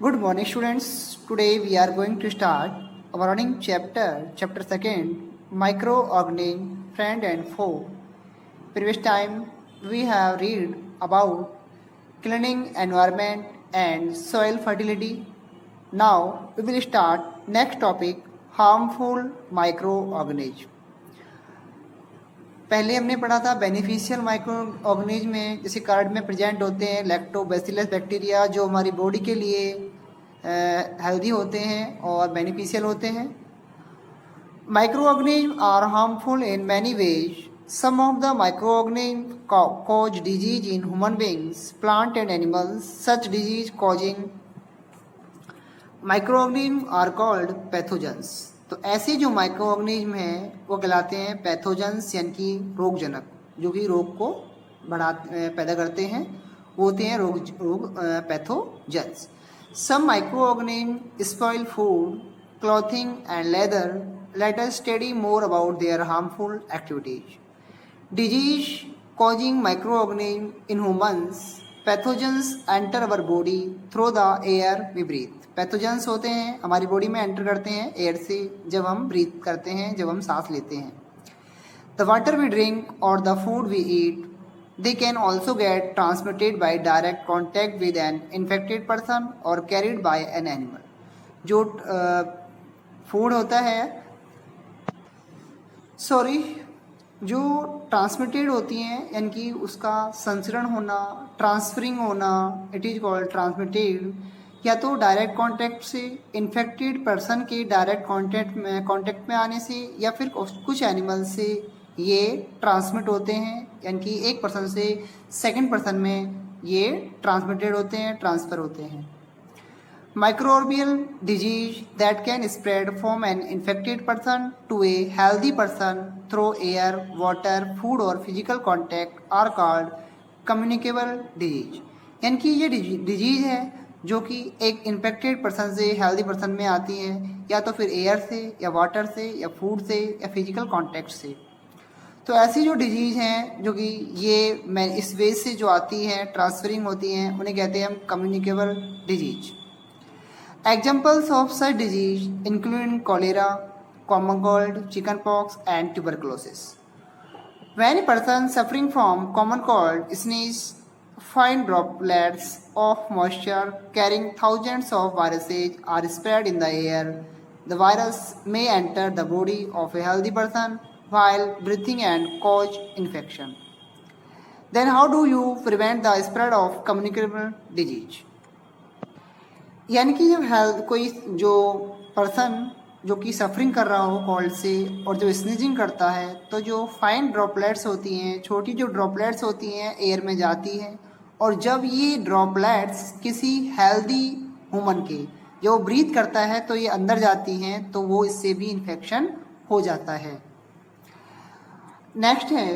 Good morning, students. Today we are going to start our learning chapter second, microorganism, friend and foe. Previous time we have read about cleaning environment and soil fertility. Now we will start next topic, harmful microorganism. पहले हमने पढ़ा था beneficial micro organism में जैसे card में present होते हैं lactobacillus bacteria जो हमारी बॉडी के लिए हेल्दी होते हैं और बेनिफिशियल होते हैं. Micro organism are harmful in many ways. Some of the micro organism cause disease in human beings, plant and animals. Such disease causing micro organism are called pathogens. तो ऐसे जो माइक्रो ऑर्गेनिज्म हैं वो कहलाते हैं pathogens यानी कि रोगजनक, जो कि रोग को पैदा करते हैं, वो होते हैं रोग pathogens. Some micro organism spoil food, clothing and leather. Let us study more about their harmful activities. Disease causing micro organism in humans. Pathogens enter our body through the air we breathe. Pathogens होते हैं हमारी body में enter करते हैं air से, जब हम breathe करते हैं, जब हम सांस लेते हैं. द वाटर वी ड्रिंक और the food we eat, they can also get transmitted by direct contact with an infected person or carried by an animal. जो फूड होता है जो ट्रांसमिटेड होती हैं यानी कि उसका संचरण होना, ट्रांसफरिंग होना, इट इज कॉल्ड ट्रांसमिटेड. या तो डायरेक्ट कांटेक्ट से, इन्फेक्टेड पर्सन के डायरेक्ट कांटेक्ट में आने से, या फिर कुछ एनिमल से ये ट्रांसमिट होते हैं यानी कि एक पर्सन से सेकंड पर्सन में ये ट्रांसमिटेड होते हैं, ट्रांसफ़र होते हैं. Microbial disease that can spread from an infected person to a healthy person through air, water, food और physical contact are called communicable disease. यानी कि ये डिजीज है जो कि एक इन्फेक्टेड पर्सन से हेल्दी पर्सन में आती है, या तो फिर एयर से, या वाटर से, या फूड से, या फिजिकल कॉन्टैक्ट से. तो ऐसी जो डिजीज़ हैं जो कि ये इस वेज से जो आती हैं, ट्रांसफरिंग होती हैं, उन्हें कहते हैं हम communicable disease. Examples of such disease including cholera, common cold, chicken pox and tuberculosis. When a person suffering from common cold sneeze, fine droplets of moisture carrying thousands of viruses are spread in the air. The virus may enter the body of a healthy person while breathing and cause infection. Then how do you prevent the spread of communicable disease? यानी कि जब कोई जो person जो कि suffering कर रहा हो कोल्ड से और जो स्नीजिंग करता है, तो जो फाइन ड्रॉपलेट्स होती हैं, छोटी जो ड्रॉपलेट्स होती हैं, एयर में जाती हैं, और जब ये ड्रॉपलेट्स किसी हेल्दी ह्यूमन के जो ब्रीथ करता है तो ये अंदर जाती हैं, तो वो इससे भी इन्फेक्शन हो जाता है. नेक्स्ट है,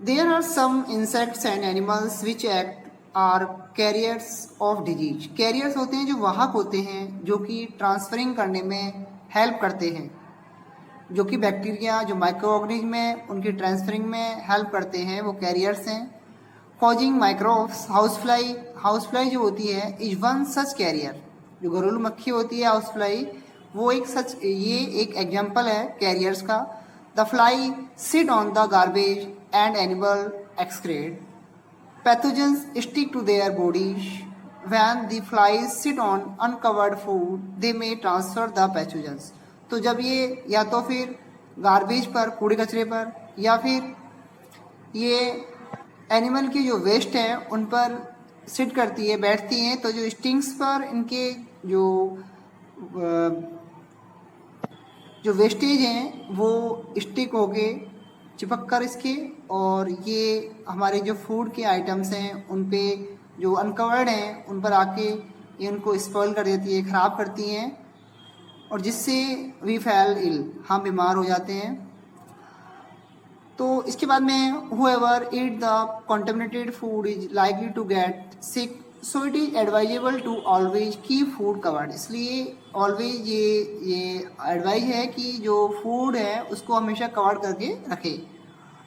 there are some insects and animals which act are carriers of disease. Carriers होते हैं जो वाहक होते हैं, जो कि ट्रांसफरिंग करने में हेल्प करते हैं, जो कि बैक्टीरिया जो माइक्रो ऑर्गेनिज्म में उनकी ट्रांसफरिंग में हेल्प करते हैं, वो कैरियर्स हैं. Causing microbes. हाउसफ्लाई जो होती है इज वन सच कैरियर. जो घरेलू मक्खी होती है हाउसफ्लाई, वो ये एक एग्जाम्पल है कैरियर्स का. The fly sit on the garbage and animal excrete. Pathogens stick to their bodies. When the flies sit on uncovered food they may transfer the pathogens. तो जब ये या तो फिर गार्बेज पर, कूड़े कचरे पर, या फिर ये एनिमल की जो वेस्ट है उन पर सिट करती है, बैठती हैं, तो जो स्टिंग्स पर इनके जो वेस्टेज हैं वो स्टिक होके चिपक कर इसके, और ये हमारे जो फूड के आइटम्स हैं उन पे जो अनकवर्ड हैं उन पर आके ये उनको स्पॉइल कर देती है, ख़राब करती हैं, और जिससे वी फैल इल, हम बीमार हो जाते हैं. तो इसके बाद में whoever eat the contaminated food is likely to get sick, so it is advisable to always keep food covered. इसलिए always ये एडवाइज है कि जो फूड है उसको हमेशा कवर करके रखें.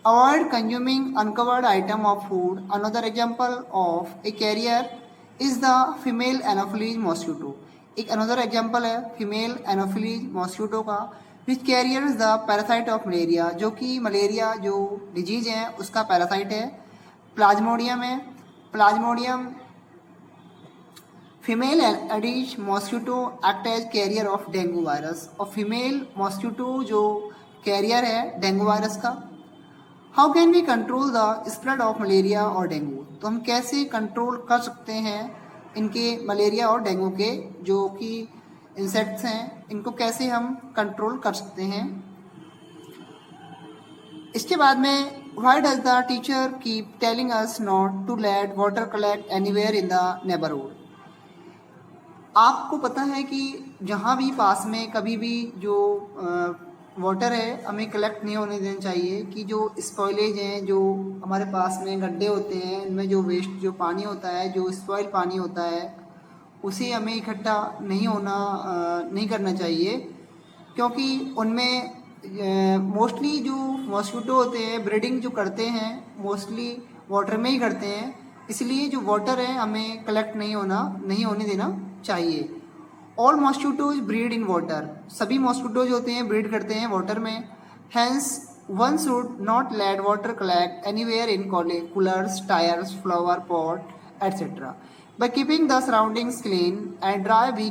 Avoid consuming uncovered item of food. Another example of a carrier is the female anopheles mosquito. एक अनदर एग्जाम्पल है फीमेल एनोफिलीज मॉस्किटो का, which carriers the parasite of malaria, जो कि मलेरिया जो डिजीज है उसका पैरासाइट है। प्लाज्मोडियम है, plasmodium female aedes mosquito act as carrier of dengue virus, और फीमेल मॉस्किटो जो कैरियर है डेंगू वायरस का। How can we control the spread of malaria और डेंगू, तो हम कैसे कंट्रोल कर सकते हैं इनके मलेरिया और डेंगू के जो कि इंसेक्ट्स हैं, इनको कैसे हम कंट्रोल कर सकते हैं। इसके बाद में why does the teacher keep telling us not to let water collect anywhere in the neighbourhood. आपको पता है कि जहाँ भी पास में कभी भी जो वाटर है हमें कलेक्ट नहीं होने देना चाहिए, कि जो स्पॉइलेज हैं, जो हमारे पास में गड्ढे होते हैं, इनमें जो वेस्ट जो पानी होता है, जो स्पॉइल पानी होता है, उसे हमें इकट्ठा नहीं करना चाहिए, क्योंकि उनमें मोस्टली जो मॉस्किटो होते हैं ब्रीडिंग जो करते हैं मोस्टली वाटर में ही करते हैं, इसलिए जो वाटर है हमें कलेक्ट नहीं होने देना चाहिए। All mosquitoes breed in water, सभी मॉस्किटोज होते हैं ब्रीड करते हैं वाटर में। Hence one should not let water collect anywhere in coolers, tyres, flower pot etcetera. By keeping the surroundings clean and dry, we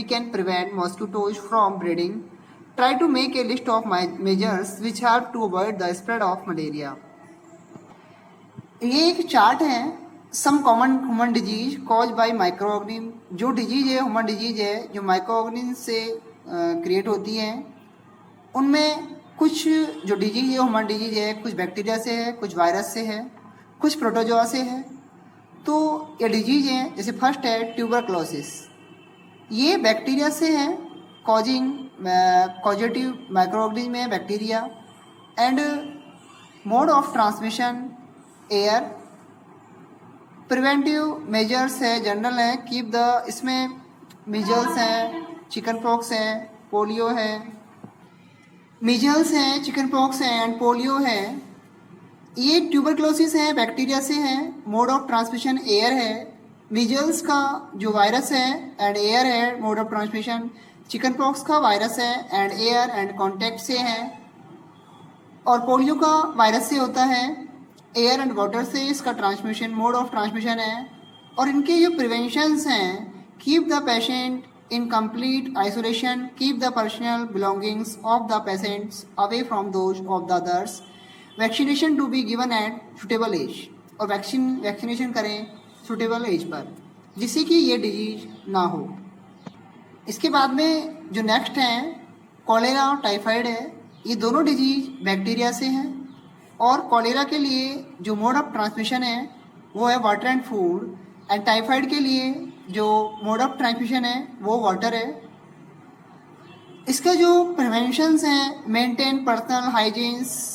can prevent mosquitoes from breeding. Try to make a list of measures which help to avoid the spread of malaria. ये एक chart है some common human disease cause by micro organism. जो disease है human disease है जो micro organism से create होती है, उनमें कुछ जो डिजीज है ह्यूमन डिजीज है कुछ बैक्टीरिया से है, कुछ वायरस से है, कुछ प्रोटोजोआ से है। तो ये डिजीज है, जैसे फर्स्ट है ट्यूबरक्लोसिस, ये बैक्टीरिया से है, कॉजेटिव माइक्रो ऑर्गेनिज्म है bacteria. And mode of transmission air. Preventive measures है जनरल है, कीप द, इसमें मीजल्स है, चिकन पॉक्स है, पोलियो है, मीजल्स है, चिकन पॉक्स है एंड पोलियो है। ये ट्यूबरक्लोसिस है बैक्टीरिया से है, मोड ऑफ ट्रांसमिशन एयर है। मीजल्स का जो वायरस है एंड एयर है, mode of transmission. Chicken pox का वायरस है एंड एयर एंड कॉन्टैक्ट से है। और पोलियो का वायरस से होता है, एयर एंड वाटर से इसका ट्रांसमिशन, मोड ऑफ ट्रांसमिशन है। और इनके जो प्रिवेंशंस हैं, keep the patient in complete isolation, keep the personal belongings of the patients away from those of the others, vaccination to be given at suitable age, और vaccination करें suitable age पर, जिससे कि ये डिजीज ना हो। इसके बाद में जो नेक्स्ट है कॉलेरा और टाइफाइड है। ये दोनों डिजीज बैक्टीरिया से हैं, और कॉलेरा के लिए जो मोड ऑफ ट्रांसमिशन है वो है water and food, and typhoid के लिए जो मोड ऑफ ट्रांसमिशन है वो वाटर है। इसका जो प्रिवेंशंस हैं, maintain personal hygienes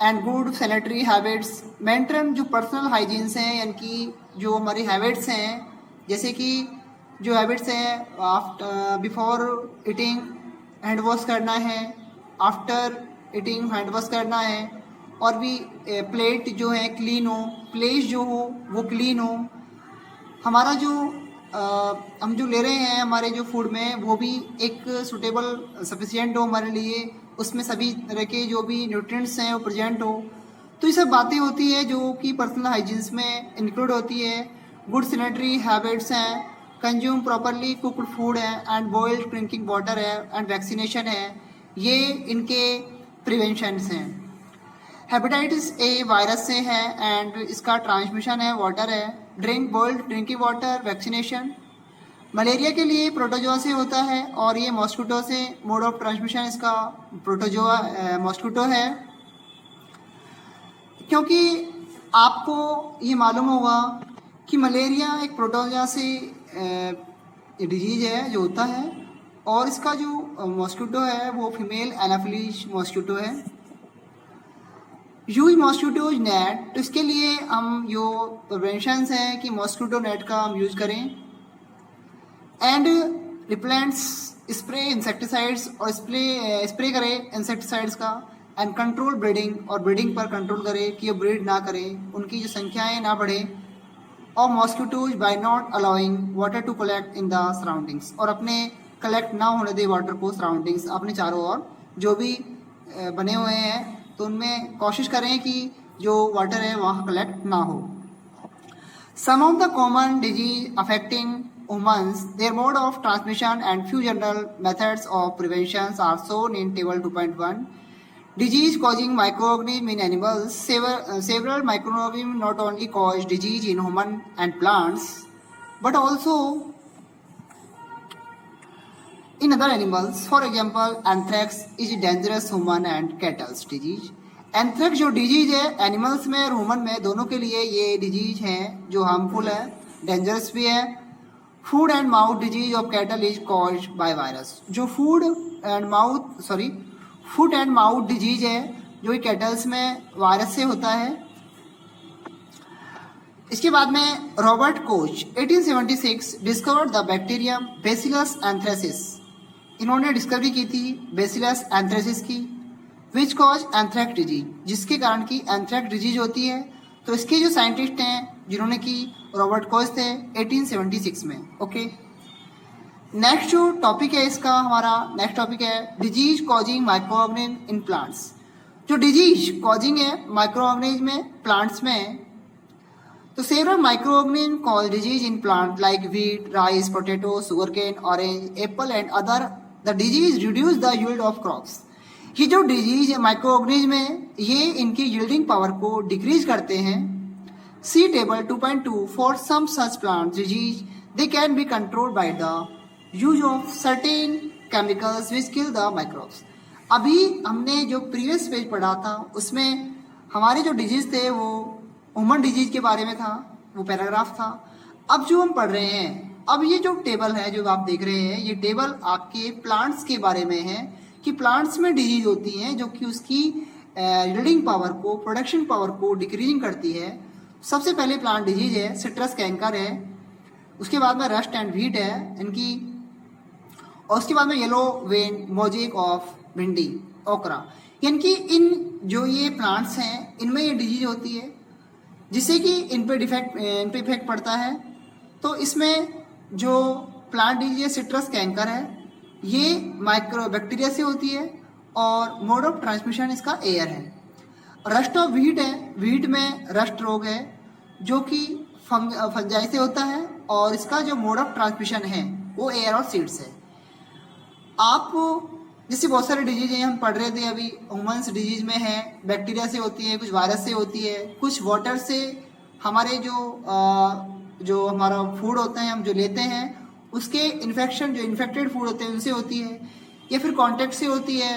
and good sanitary habits. Maintain जो पर्सनल हाइजीन्स हैं, यानी कि जो हमारी हैबिट्स हैं, जैसे कि जो हैबिट्स हैं after before eating hand wash करना है, आफ्टर ईटिंग हैंड वॉश करना है, और भी प्लेट जो है क्लीन हो, प्लेस जो हो वो क्लीन हो। हमारा जो हम जो ले रहे हैं हमारे जो फूड में वो भी एक सुटेबल सफिशिएंट हो हमारे लिए, उसमें सभी तरह के जो भी न्यूट्रिएंट्स हैं वो प्रेजेंट हो। तो ये सब बातें होती है जो कि पर्सनल हाइजीन्स में इंक्लूड होती है। गुड सैनिटरी हैबिट्स हैं, कंज्यूम प्रॉपरली कुक्ड फूड है एंड बॉइल्ड ड्रिंकिंग वाटर है एंड वैक्सीनेशन है, ये इनके प्रिवेंशंस हैं। हेपेटाइटिस ए वायरस से है एंड इसका ट्रांसमिशन है वाटर है। Drink boiled drinking water, vaccination. Malaria के लिए प्रोटोजोआ से होता है, और ये मॉस्किटो से, मोड ऑफ ट्रांसमिशन इसका प्रोटोजोआ मॉस्किटो है। क्योंकि आपको ये मालूम होगा कि मलेरिया एक प्रोटोजोआ से डिजीज है जो होता है, और इसका जो मॉस्किटो है वो फीमेल एनाफिलीज मॉस्किटो है। यूज मॉस्किटोज नेट, तो इसके लिए हम जो प्रिवेंशंस हैं कि मॉस्किटो नेट का हम यूज करें। एंड रिप्लेंट्स, स्प्रे इंसेक्टिसाइड्स, और स्प्रे करें इंसेक्टिसाइड्स का। एंड कंट्रोल ब्रीडिंग, और ब्रीडिंग पर कंट्रोल करें कि वो ब्रीड ना करें, उनकी जो संख्याएं ना बढ़े। और mosquitoes by not allowing water to collect in the surroundings, और अपने कलेक्ट ना होने दे वाटर को सराउंडिंग्स अपने चारों ओर जो भी बने हुए हैं तो उनमें कोशिश करें कि जो वाटर है वहाँ कलेक्ट ना हो। Some of the common disease affecting humans, their mode of transmission and few general methods of prevention are shown in table 2.1. Disease causing microorganisms in animals. Several microorganisms not only cause disease in human and plants, but also in other animals. For example, anthrax is dangerous human and cattle disease. Anthrax जो disease है animals में और human में दोनों के लिए ये disease है जो हार्मफुल है, डेंजरस भी है। Food and mouth disease of cattle is caused by virus. जो फूट एंड माउथ डिजीज है जो कैटल्स में वायरस से होता है। इसके बाद में Robert Koch 1876 discovered the bacterium bacillus anthracis. इन्होंने डिस्कवरी की थी बेसिलस एंथ्रेसिस की, विच कॉज एंथ्रेक्स डिजीज, जिसके कारण की एंथ्रेक्स डिजीज होती है। तो इसके जो साइंटिस्ट हैं जिन्होंने की रॉबर्ट कोच थे 1876 में। ओके, नेक्स्ट जो टॉपिक है इसका हमारा नेक्स्ट टॉपिक है disease causing microorganism in plants. जो डिजीज कॉजिंग है माइक्रोऑर्गेनिज्म में प्लांट्स में, तो several microorganism cause disease in plant like wheat, rice, potato, sugarcane, orange, Apple and other. The disease reduce the yield of crops. ये जो disease है microorganism में ये इनकी यील्डिंग पावर को डिक्रीज करते हैं। See table 2.2 for some such plant disease they can be controlled by the use of certain chemicals which kill the microbes. अभी हमने जो प्रीवियस पेज पढ़ा था उसमें हमारे जो डिजीज थे वो ह्यूमन डिजीज के बारे में था, वो पैराग्राफ था। अब जो हम पढ़ रहे हैं, अब ये जो टेबल है जो आप देख रहे हैं, ये टेबल आपके प्लांट्स के बारे में है कि प्लांट्स में डिजीज होती हैं जो कि उसकी यील्डिंग पावर को, प्रोडक्शन पावर को डिक्रीजिंग करती है। सबसे पहले प्लांट डिजीज है सिट्रस कैंकर है, उसके बाद में रस्ट एंड व्हीट है इनकी, और उसके बाद में येलो वेन मोजेक ऑफ भिंडी ओकरा। यानी कि इन जो ये प्लांट्स हैं इनमें ये डिजीज होती है जिससे कि इन पे इफेक्ट पड़ता है। तो इसमें जो प्लांट डिजीज है सिट्रस कैंकर है, ये माइक्रो बैक्टीरिया से होती है और मोड ऑफ ट्रांसमिशन इसका एयर है। रस्ट ऑफ व्हीट है, व्हीट में रस्ट रोग है जो कि फंजाई से होता है और इसका जो मोड ऑफ ट्रांसमिशन है वो एयर और सीड्स है। आप जैसे बहुत सारे डिजीज हैं हम पढ़ रहे थे अभी, ह्यूमन्स डिजीज में है बैक्टीरिया से होती है, कुछ वायरस से होती है, कुछ वाटर से, हमारे जो हमारा फूड होता है हम जो लेते हैं उसके इन्फेक्शन, जो इन्फेक्टेड फूड होते हैं उनसे होती है, या फिर कॉन्टेक्ट से होती है।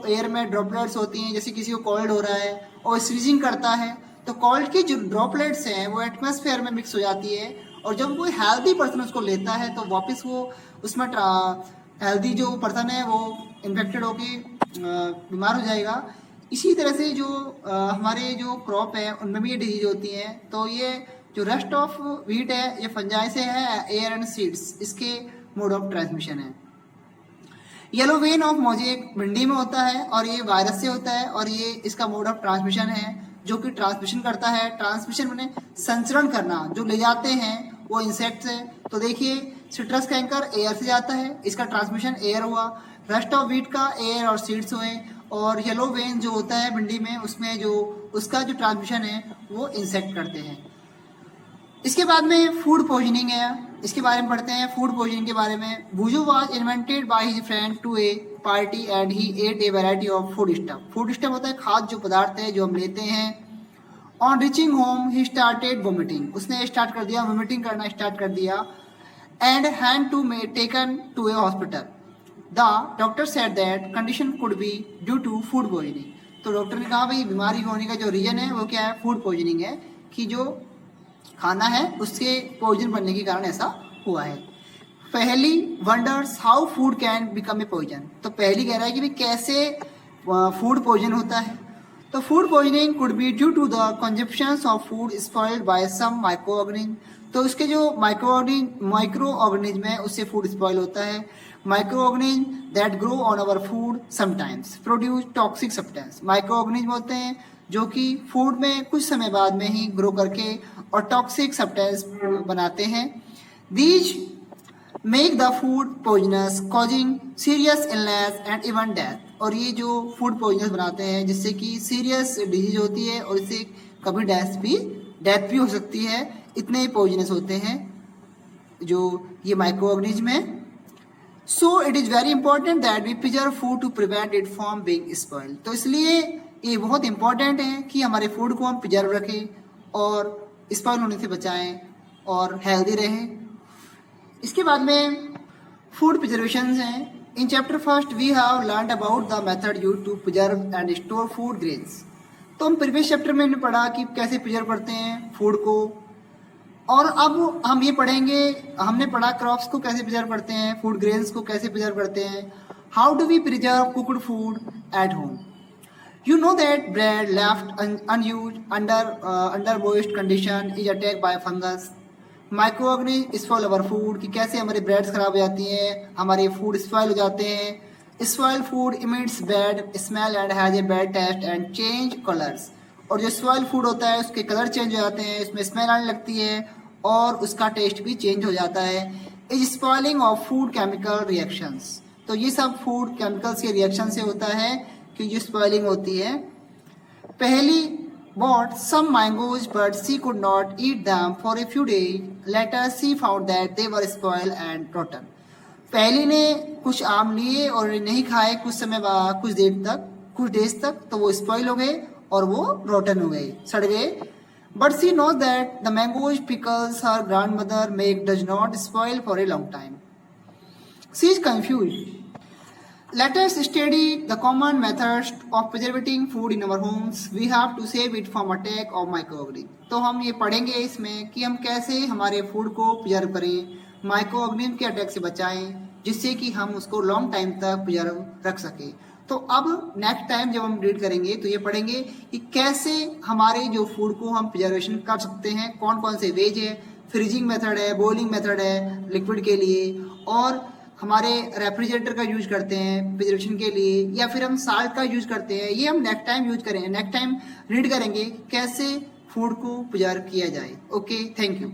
एयर में ड्रॉपलेट्स होती हैं, जैसे किसी को कोल्ड हो रहा है और स्नीजिंग करता है तो कोल्ड की जो ड्रॉपलेट्स हैं वो एटमॉस्फेयर में मिक्स हो जाती है, और जब कोई हेल्दी पर्सन उसको लेता है तो वापस वो उसमें हेल्दी जो पर्सन है वो इन्फेक्टेड होकर बीमार हो जाएगा। इसी तरह से जो हमारे जो क्रॉप है उनमें भी ये डिजीज होती हैं। तो ये जो रस्ट ऑफ व्हीट है ये फंजाई से है, एयर एंड सीड्स इसके मोड ऑफ ट्रांसमिशन है। येलो वेन ऑफ मोजेक भिंडी में होता है और ये वायरस से होता है और ये इसका मोड ऑफ ट्रांसमिशन है जो कि ट्रांसमिशन करता है। ट्रांसमिशन मैंने संचरण करना, जो ले जाते हैं वो इंसेक्ट्स है। तो देखिए सिट्रस कैंकर एयर से जाता है, इसका ट्रांसमिशन एयर हुआ। रस्ट ऑफ व्हीट का एयर और सीड्स हुए, और येलो वेन जो होता है भिंडी में उसमें जो उसका जो ट्रांसमिशन है वो इंसेक्ट करते हैं। इसके बाद में फूड पॉइजनिंग है, इसके बारे में पढ़ते हैं फूड पॉइजनिंग के बारे में। Boojho was invented by his friend to a party and he ate a variety of food stuff. Food stuff होता है खाद्य जो पदार्थ है जो हम लेते हैं। On reaching home he started vomiting, उसने स्टार्ट कर दिया वोमिटिंग करना स्टार्ट कर दिया। And hand to may taken to a hospital. The doctor said that condition could be due to food poisoning. तो डॉक्टर ने कहा भाई बीमारी होने का जो रीजन है वो क्या है, फूड पॉइजनिंग है, कि जो खाना है उसके पॉइजन बनने के कारण ऐसा हुआ है। Paheli wonders how food can become a poison. तो पहली कह रहा है कि भाई कैसे फूड पॉइजन होता है। तो food poisoning could be due to the consumption of food spoiled by some micro organism. तो उसके जो माइक्रो ऑर्गेनिज्म है उससे फूड स्पॉइल होता है। Micro organism that grow on our food sometimes produce toxic substance. Micro organism होते हैं जो कि फूड में कुछ समय बाद में ही ग्रो करके और टॉक्सिक सब्सटेंस बनाते हैं। These make the food poisonous causing serious illness and even death. और ये जो फूड पॉइजनस बनाते हैं जिससे कि सीरियस डिजीज होती है और इससे कभी डेथ भी हो सकती है, इतने पॉइजनस होते हैं जो ये माइक्रो ऑर्गेनिज्म है। So it is very important that we preserve food to prevent it from being spoiled. तो इसलिए ये बहुत इंपॉर्टेंट है कि हमारे फूड को हम प्रिजर्व रखें और स्पॉइल होने से बचाएं और हेल्दी रहें। इसके बाद में फूड प्रिजर्वेशन हैं। In chapter first we have learned about the method used to preserve and store food grains. तो हम प्रीवियस चैप्टर में हमने पढ़ा कि कैसे प्रिजर्व करते हैं फूड को, और अब हम ये पढ़ेंगे, हमने पढ़ा क्रॉप्स को कैसे प्रिजर्व करते हैं, फूड ग्रेन्स को कैसे प्रिजर्व करते हैं। How do we preserve cooked food at home. You know that bread left unused under moist condition is attacked by fungus. Microorganism spoil our food, कि कैसे हमारी ब्रेड्स खराब हो जाती हैं, हमारे फूड स्पॉइल हो जाते हैं। Spoil food emits bad smell and has a bad taste and change colours. और जो स्पॉइल फूड होता है उसके कलर चेंज हो जाते हैं, उसमें स्मेल आने लगती है और उसका टेस्ट भी चेंज हो जाता है। Is spoiling of food chemical reactions. तो ये सब फूड केमिकल्स के रिएक्शन से होता है कि जो स्पॉइलिंग होती है। पहली bought some mangoes but she could not eat them for a few days. Later she found that they were spoiled and rotten. पहली ने कुछ आम लिए और नहीं खाए कुछ समय बाद, कुछ डेज तक, तो वो स्पॉइल हो गए और वो रोटन हो गए, सड़ गए। But she knows that the mangoes pickles her grandmother make does not spoil for a long time. She is confused. Let us study the common methods of preserving food in our homes. We have to save it from attack of microorganisms. तो हम ये पढ़ेंगे इसमें कि हम कैसे हमारे food को प्रिजर्व करें, माइक्रो ऑर्गेनिज्म के अटैक से बचाएं, जिससे कि हम उसको लॉन्ग टाइम तक प्रिजर्व रख सकें। तो अब नेक्स्ट टाइम जब हम रीड करेंगे तो ये पढ़ेंगे कि कैसे हमारे जो फूड को हम प्रिजर्वेशन कर सकते हैं, कौन कौन से वेज है, फ्रीजिंग मेथड है, बॉइलिंग मेथड है लिक्विड के लिए, और हमारे रेफ्रिजरेटर का यूज करते हैं प्रिजर्वेशन के लिए, या फिर हम साल्ट का यूज करते हैं। ये हम नेक्स्ट टाइम यूज करेंगे, नेक्स्ट टाइम रीड करेंगे कैसे फूड को प्रिजर्व किया जाए। Okay, thank you.